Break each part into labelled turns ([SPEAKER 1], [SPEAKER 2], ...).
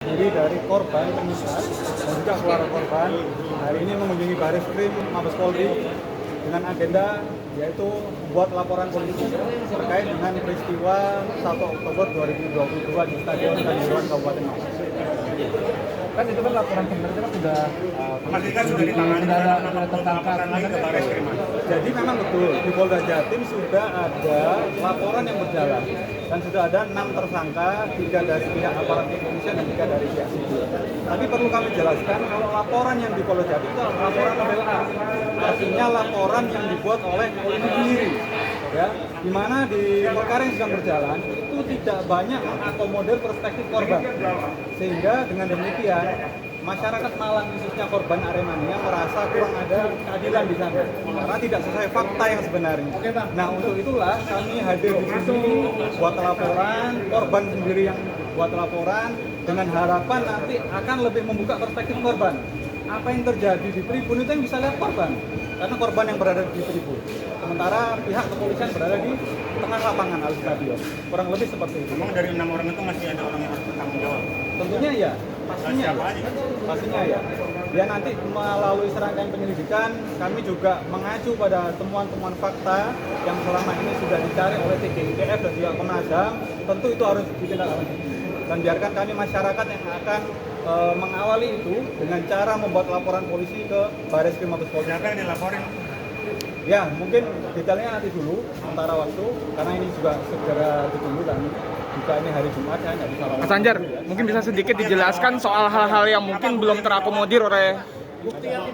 [SPEAKER 1] terdiri dari korban penyintas dan juga keluarga korban hari ini mengunjungi Bareskrim Mabes Polri dengan agenda yaitu membuat laporan polisi terkait dengan peristiwa 1 Oktober 2022 di Stadion Kanjuruhan Kabupaten Malang.
[SPEAKER 2] Kan itu kan laporan sebenarnya kan sudah
[SPEAKER 3] sudah ditangani
[SPEAKER 2] sudah tertangkap
[SPEAKER 3] ke Bareskrim.
[SPEAKER 1] Jadi memang betul di Polda Jatim sudah ada laporan yang berjalan dan sudah ada 6 tersangka, 3 dari pihak aparat kepolisian dan 3 dari pihak sipil. Tapi perlu kami jelaskan kalau laporan yang di Polda Jatim itu laporan model A, artinya laporan yang dibuat oleh polisi sendiri. Ya, di mana di perkara yang sedang berjalan itu tidak banyak mengakomodir perspektif korban, sehingga dengan demikian masyarakat Malang khususnya korban Aremania merasa kurang ada keadilan di sana karena tidak sesuai fakta yang sebenarnya. Nah untuk itulah kami hadir di sini buat laporan, korban sendiri yang buat laporan dengan harapan nanti akan lebih membuka perspektif korban. Apa yang terjadi di Tribun itu yang bisa lihat korban, karena korban yang berada di Tribun. Sementara pihak kepolisian berada di tengah lapangan al stadion. Kurang lebih seperti itu.
[SPEAKER 3] Memang dari 6 orang itu masih ada orang yang harus bertanggung jawab?
[SPEAKER 1] Tentunya ya, pastinya. Pastinya ya. Ya nanti melalui serangkaian penyelidikan, kami juga mengacu pada temuan-temuan fakta yang selama ini sudah dicari oleh TGITF dan juga Komnas HAM. Tentu itu harus ditindaklanjuti. Dan biarkan kami masyarakat yang akan mengawali itu dengan cara membuat laporan polisi ke Bareskrim Mabes Polri.
[SPEAKER 3] Siapa yang dilaporin?
[SPEAKER 1] Ya, mungkin detailnya nanti dulu sementara waktu, karena ini juga segera ditunggu dan juga ini hari Jumat saya nggak bisa langsung.
[SPEAKER 4] Mas Anjar, mungkin bisa sedikit dijelaskan soal hal-hal yang mungkin belum terakomodir oleh
[SPEAKER 1] Bukti yang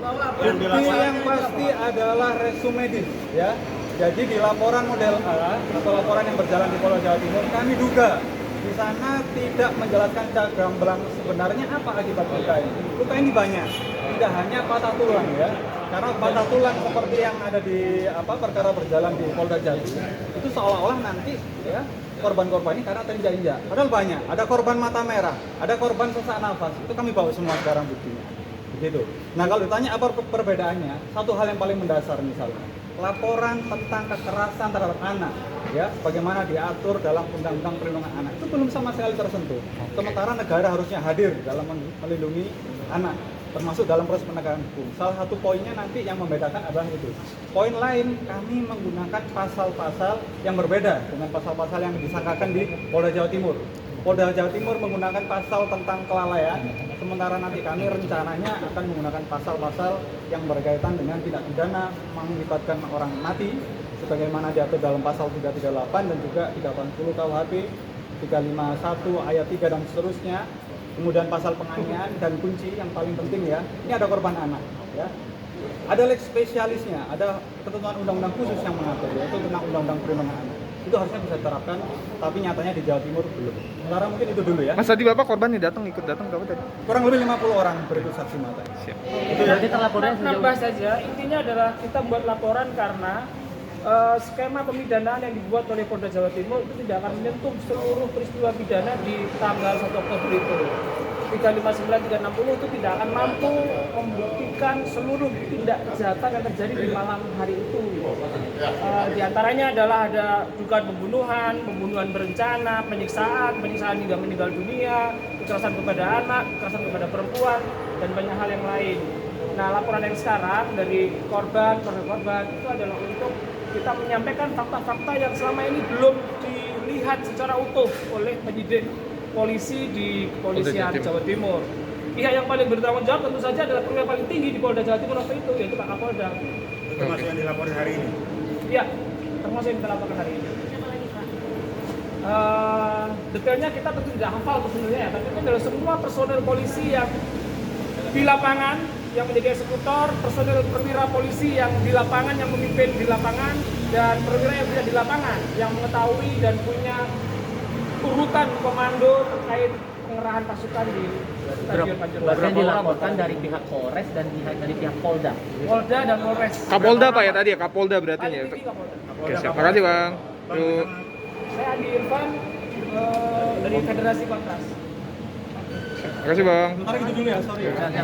[SPEAKER 1] pasti adalah resume medis, ya. Jadi di laporan model A atau laporan yang berjalan di Polda Jawa Timur, kami duga di sana tidak menjelaskan secara gamblang sebenarnya apa akibat luka ini. Luka ini banyak, tidak hanya patah tulang ya. Karena patah tulang seperti yang ada di perkara berjalan di Polda Jatim itu seolah-olah nanti ya korban-korban ini karena terinjak-injak. Padahal banyak. Ada korban mata merah, ada korban sesak nafas. Itu kami bawa semua sekarang buktinya. Begitu. Nah kalau ditanya apa perbedaannya, satu hal yang paling mendasar misalnya laporan tentang kekerasan terhadap anak, ya, bagaimana diatur dalam Undang-Undang Perlindungan Anak itu belum sama sekali tersentuh. Sementara negara harusnya hadir dalam melindungi anak, termasuk dalam proses penegakan hukum. Salah satu poinnya nanti yang membedakan adalah itu. Poin lain, kami menggunakan pasal-pasal yang berbeda dengan pasal-pasal yang disangkakan di Polda Jawa Timur. Polda Jawa Timur menggunakan pasal tentang kelalaian, sementara nanti kami rencananya akan menggunakan pasal-pasal yang berkaitan dengan tindak pidana mengakibatkan orang mati, sebagaimana diatur dalam pasal 338 dan juga 380 KUHP, 351 ayat 3 dan seterusnya. Kemudian pasal penganiayaan dan kunci yang paling penting ya, ini ada korban anak ya. Ada lex spesialisnya, ada ketentuan undang-undang khusus yang mengatur yaitu tentang undang-undang perlindungan anak. Itu harusnya bisa diterapkan, tapi nyatanya di Jawa Timur belum. Sekarang mungkin itu dulu ya.
[SPEAKER 4] Mas tadi Bapak korban nih ikut datang berapa tadi?
[SPEAKER 1] Kurang lebih 50 orang berikut saksi mata.
[SPEAKER 4] Siap.
[SPEAKER 2] Itu berarti terlapornya
[SPEAKER 5] Nambah saja, intinya adalah kita buat laporan karena skema pemidanaan yang dibuat oleh Polda Jawa Timur itu tidak akan menyentuh seluruh peristiwa pidana di tanggal 1 Oktober itu. 359, 360 itu tidak akan mampu membuktikan seluruh tindak kejahatan yang terjadi di Malang hari itu. Di antaranya adalah ada dugaan pembunuhan berencana, penyiksaan hingga meninggal dunia, kekerasan kepada anak, kekerasan kepada perempuan, dan banyak hal yang lain. Nah, laporan yang sekarang dari korban itu adalah untuk kita menyampaikan fakta-fakta yang selama ini belum dilihat secara utuh oleh penyidik polisi di Kepolisian Jawa Timur. Pihak yang paling bertanggung jawab tentu saja adalah perwira paling tinggi di Polda Jawa Timur waktu itu, yaitu Pak Kapolda.
[SPEAKER 3] Termasuk yang dilaporin hari ini?
[SPEAKER 5] Ya, termasuk yang kita laporkan hari ini. Detailnya kita tentu tidak hafal sebenarnya ya, tapi itu adalah semua personel polisi yang di lapangan, yang menjadi eksekutor, personel perwira polisi yang di lapangan, yang memimpin di lapangan, dan perwira yang berada di lapangan, yang mengetahui dan punya urutan komando terkait pengerahan pasukan di Stadion Kanjuruhan.
[SPEAKER 2] berarti dilaporkan dari pihak Polres dan dari pihak Polda.
[SPEAKER 5] Polda dan Polres.
[SPEAKER 4] Kapolda Pak ya tadi ya, Kapolda berarti
[SPEAKER 5] Paling
[SPEAKER 4] ya.
[SPEAKER 5] tinggi Kapolda.
[SPEAKER 4] Oke, siap. Makasih Bang. Yuk.
[SPEAKER 5] Saya Andi Irfan dari Federasi Kontras.
[SPEAKER 4] Makasih Bang.
[SPEAKER 1] Sementara gitu dulu ya, sorry ya.